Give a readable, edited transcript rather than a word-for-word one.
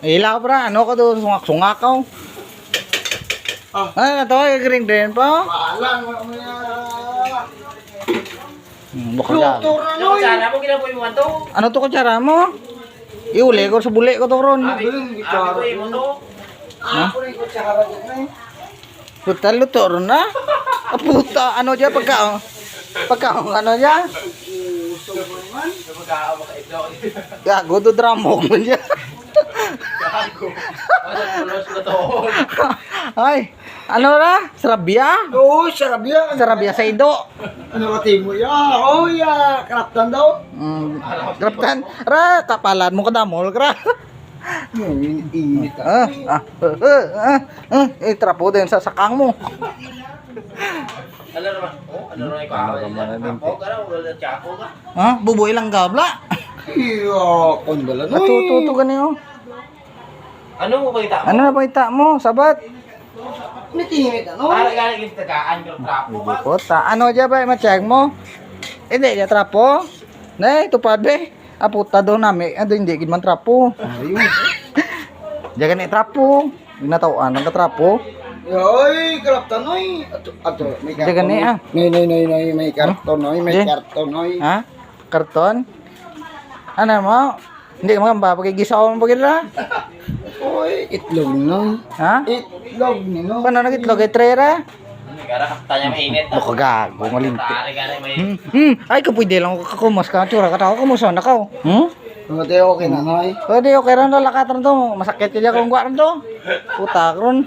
Ila pra, ano ka doon, sungak-sungak ka. Ano na to, gring din pa? Palang, mamaya. Baka dyan. Ano sana mo ginabuhi mo to? Ano to kutsara mo? Iuli ko sa buli ko to ron. Abi mo to. Ako rin ko tsaka dyan eh. Puta, luto ron na. Ah, puta, ano dyan, ano dyan? Usog mo naman. Magkakaw mo kaiblo. Gago, do drama mo dyan. Gago. Ano tulos na to? Ay, ano na? Sarabia? Oo, sarap yan. Sarabia sa ido. Ano ka mo ya? Oh ya, kraptan daw. Graptan. Ra, kapalan mo ka damol, kra. Init ka. Trapo din sa sakang mo. Ano naman? Ano naman ikaw? Wala tsako ka. Ha? Buboy lang gabla. Iya, kondala no. Natututo ka niyo. Ano mo balita mo? Ano na balita mo? Sabat. Nitingit ano? Para galing yung tagaan yung trapo ka. Puta, ano dyan ba? Matiyag mo? Hindi, dyan trapo. Nay, tupad be. Ah, puta doon namin. Ado, hindi man trapo. Ayun. Diyan ganit trapo. Ginatawaan ng katrapo. Yoy, kraptan noy. Ato, may Diyan karton. ganit ah. Noy, may karton noy, may Diyan. karton noy. Ha? Karton? Ano mo? Hindi mo ba pagigisaw mo pagila? Oy, itlog noy. Ha? Itlog ni no. Paano nagitlog? Etrera? Gara kapta niya mainit. Baka gago, malinti. Tari gani may. Ay, kapwede lang ako kakumas ka. Tsura ka tao, kumusta na ka? Pati okay na noy. Pwede, okay rin lalakatan to. Masakit ka dyan kung guwan to. Puta, ron.